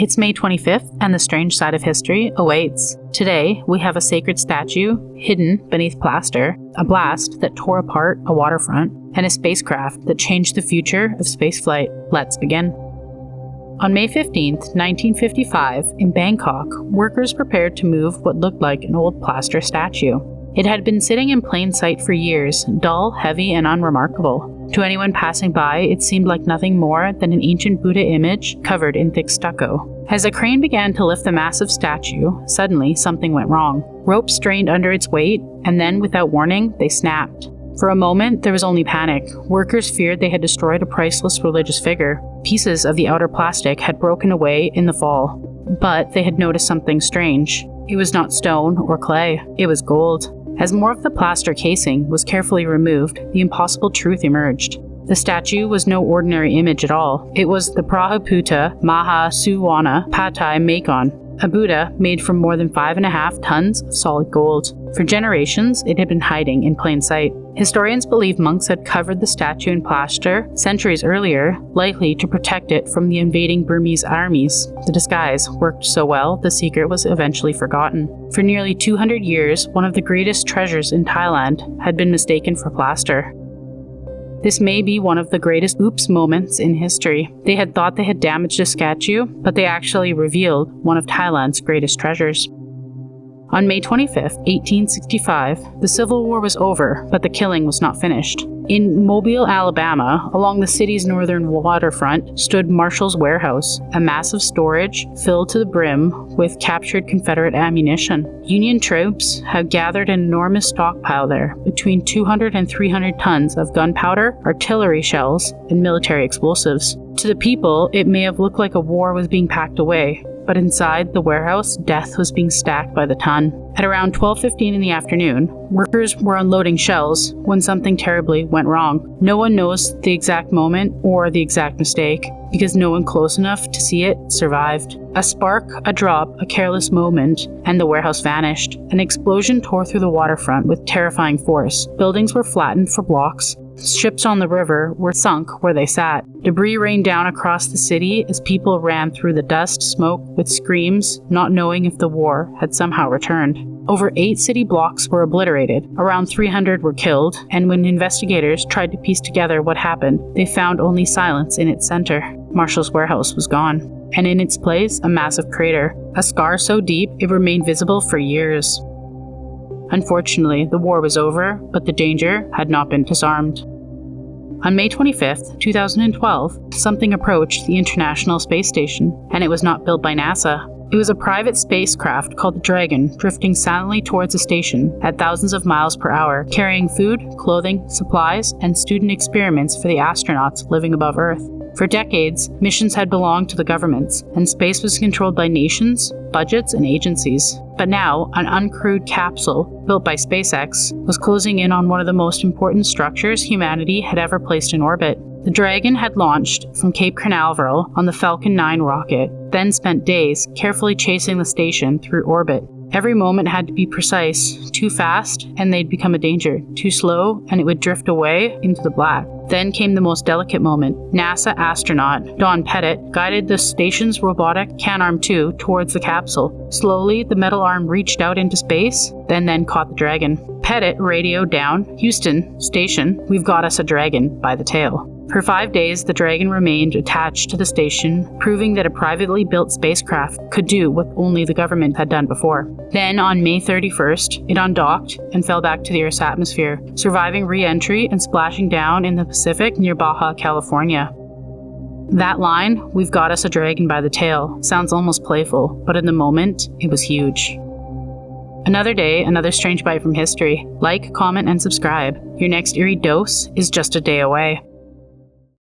It's May 25th, and the strange side of history awaits. Today, we have a sacred statue hidden beneath plaster, a blast that tore apart a waterfront, and a spacecraft that changed the future of spaceflight. Let's begin. On May 15th, 1955, in Bangkok, workers prepared to move what looked like an old plaster statue. It had been sitting in plain sight for years, dull, heavy, and unremarkable. To anyone passing by, it seemed like nothing more than an ancient Buddha image covered in thick stucco. As the crane began to lift the massive statue, suddenly something went wrong. Ropes strained under its weight, and then, without warning, they snapped. For a moment, there was only panic. Workers feared they had destroyed a priceless religious figure. Pieces of the outer plastic had broken away in the fall, but they had noticed something strange. It was not stone or clay, it was gold. As more of the plaster casing was carefully removed, the impossible truth emerged. The statue was no ordinary image at all. It was the Prabhupada Maha Suwana Patai Makon, a Buddha made from more than 5.5 tons of solid gold. For generations, it had been hiding in plain sight. Historians believe monks had covered the statue in plaster centuries earlier, likely to protect it from the invading Burmese armies. The disguise worked so well, the secret was eventually forgotten. For nearly 200 years, one of the greatest treasures in Thailand had been mistaken for plaster. This may be one of the greatest oops moments in history. They had thought they had damaged a statue, but they actually revealed one of Thailand's greatest treasures. On May 25, 1865, the Civil War was over, but the killing was not finished. In Mobile, Alabama, along the city's northern waterfront, stood Marshall's warehouse, a massive storage filled to the brim with captured Confederate ammunition. Union troops had gathered an enormous stockpile there, between 200 and 300 tons of gunpowder, artillery shells, and military explosives. To the people, it may have looked like a war was being packed away, but inside the warehouse, death was being stacked by the ton. At around 12:15 in the afternoon, workers were unloading shells when something terribly went wrong. No one knows the exact moment or the exact mistake, because no one close enough to see it survived. A spark, a drop, a careless moment, and the warehouse vanished. An explosion tore through the waterfront with terrifying force. Buildings were flattened for blocks. Ships on the river were sunk where they sat. Debris rained down across the city as people ran through the dust, smoke, with screams, not knowing if the war had somehow returned. Over 8 city blocks were obliterated. Around 300 were killed, and when investigators tried to piece together what happened, they found only silence in its center. Marshall's warehouse was gone, and in its place, a massive crater, a scar so deep it remained visible for years. Unfortunately, the war was over, but the danger had not been disarmed. On May 25, 2012, something approached the International Space Station, and it was not built by NASA. It was a private spacecraft called the Dragon, drifting silently towards the station at thousands of miles per hour, carrying food, clothing, supplies, and student experiments for the astronauts living above Earth. For decades, missions had belonged to the governments, and space was controlled by nations, budgets, and agencies. But now, an uncrewed capsule, built by SpaceX, was closing in on one of the most important structures humanity had ever placed in orbit. The Dragon had launched from Cape Canaveral on the Falcon 9 rocket, then spent days carefully chasing the station through orbit. Every moment had to be precise. Too fast, and they'd become a danger. Too slow, and it would drift away into the black. Then came the most delicate moment. NASA astronaut Don Pettit guided the station's robotic Canadarm2 towards the capsule. Slowly, the metal arm reached out into space, then caught the Dragon. Pettit radioed down, "Houston, station, we've got us a Dragon by the tail." For 5 days, the Dragon remained attached to the station, proving that a privately built spacecraft could do what only the government had done before. Then, on May 31st, it undocked and fell back to the Earth's atmosphere, surviving re-entry and splashing down in the Pacific near Baja California. That line, "We've got us a Dragon by the tail," sounds almost playful, but in the moment, it was huge. Another day, another strange bite from history. Like, comment, and subscribe. Your next eerie dose is just a day away.